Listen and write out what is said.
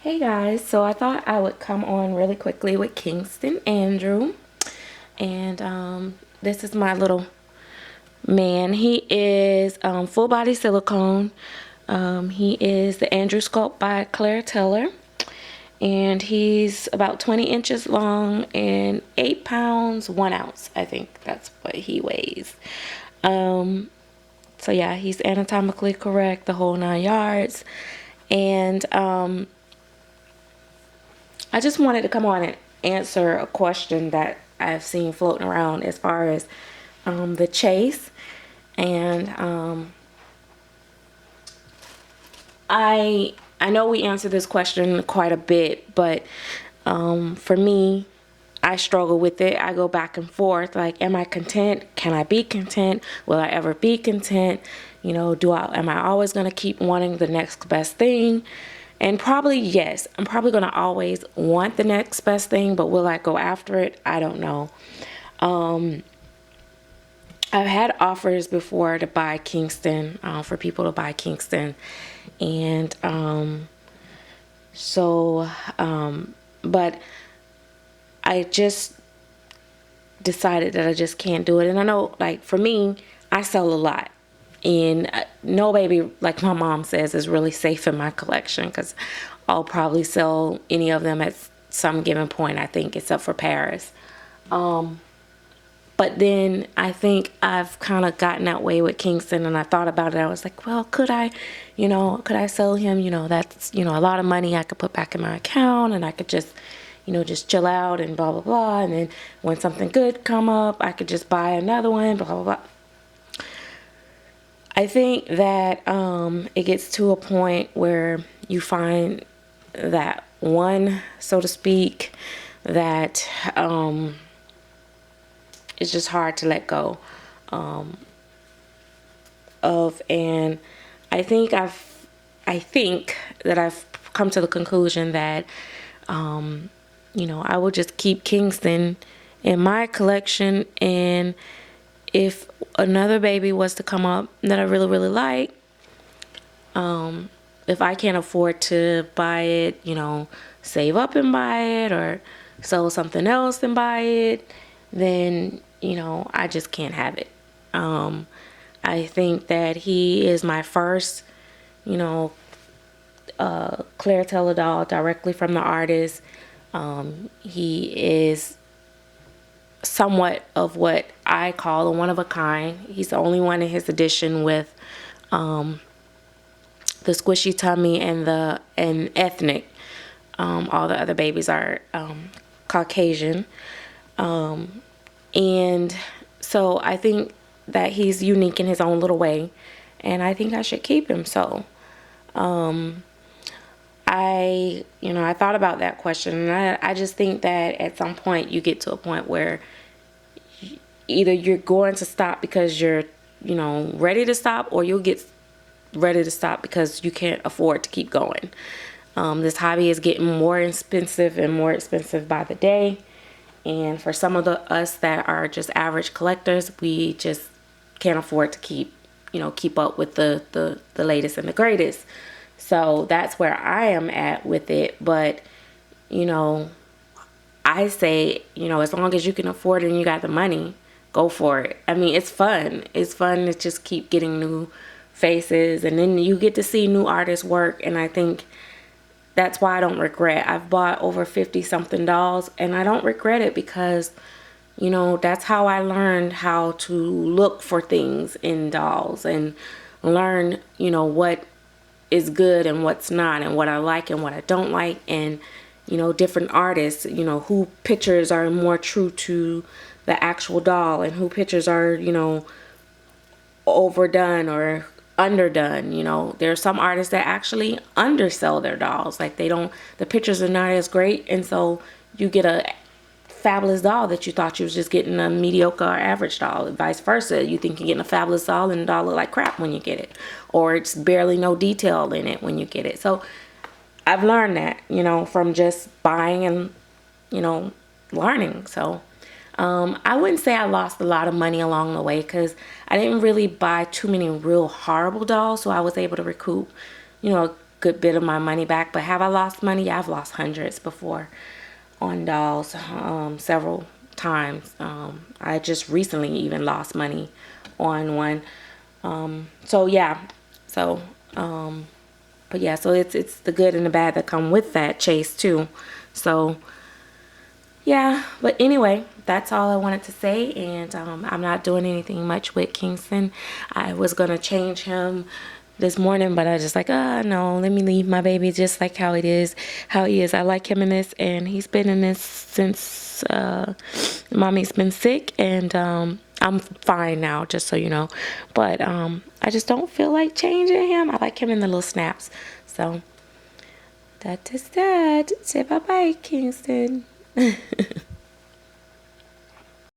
Hey guys, so I thought I would come on really quickly with Kingston Andrew. And this is my little man. He is full body silicone. He is the Andrew Sculpt by Claire Teller. And he's about 20 inches long and 8 pounds, 1 ounce. I think that's what he weighs. So yeah, he's anatomically correct, the whole 9 yards. And I just wanted to come on and answer a question that I've seen floating around as far as the chase. And I know we answered this question quite a bit, but for me, I struggle with it. I go back and forth. Like, am I content? Can I be content? Will I ever be content? You know, am I always going to keep wanting the next best thing? And probably yes. I'm probably going to always want the next best thing, but will I go after it? I don't know. I've had offers before to buy Kingston, for people to buy Kingston. And but I just decided that I just can't do it. And I know, like, for me, I sell a lot. And no baby, like my mom says, is really safe in my collection because I'll probably sell any of them at some given point, I think, except for Paris. But then I think I've kind of gotten that way with Kingston, and I thought about it. I was like, well, could I sell him? You know, that's, a lot of money I could put back in my account, and I could just, just chill out and blah, blah, blah. And then when something good come up, I could just buy another one, blah, blah, blah. I think that it gets to a point where you find that one, so to speak, that it's just hard to let go of. And I think that I've come to the conclusion that I will just keep Kingston in my collection, and if another baby was to come up that I really, really like, if I can't afford to buy it, save up and buy it, or sell something else and buy it, then, I just can't have it. I think that he is my first, Claire Teller doll directly from the artist. He is somewhat of what I call a one of a kind. He's the only one in his edition with the squishy tummy and ethnic. All the other babies are Caucasian. And so I think that he's unique in his own little way, and I think I should keep him. So I thought about that question, and I just think that at some point you get to a point where either you're going to stop because you're, ready to stop, or you'll get ready to stop because you can't afford to keep going. This hobby is getting more expensive and more expensive by the day. And for some of us that are just average collectors, we just can't afford to keep up with the latest and the greatest. So that's where I am at with it. But, I say, as long as you can afford it and you got the money, go for it. I mean, it's fun. It's fun to just keep getting new faces, and then you get to see new artists work. And I think that's why I don't regret. I've bought over 50 something dolls, and I don't regret it because, that's how I learned how to look for things in dolls and learn, what is good and what's not, and what I like and what I don't like, and, different artists, who pictures are more true to the actual doll and who pictures are, overdone or underdone. There are some artists that actually undersell their dolls. Like, the pictures are not as great, and so you get a fabulous doll that you thought you was just getting a mediocre or average doll. Vice versa, you think you're getting a fabulous doll and the doll look like crap when you get it, or it's barely no detail in it when you get it. So I've learned that, from just buying and, learning. So I wouldn't say I lost a lot of money along the way because I didn't really buy too many real horrible dolls. So I was able to recoup, a good bit of my money back. But have I lost money? Yeah, I've lost hundreds before on dolls, several times. I just recently even lost money on one. So yeah, so but yeah, so it's the good and the bad that come with that chase too. So yeah, but anyway, that's all I wanted to say. And I'm not doing anything much with Kingston. I was gonna change him this morning, but I was just like, no, let me leave my baby just like how it is, how he is. I like him in this, and he's been in this since mommy's been sick, and I'm fine now, just so you know. But I just don't feel like changing him. I like him in the little snaps. So that is that. Say bye bye, Kingston.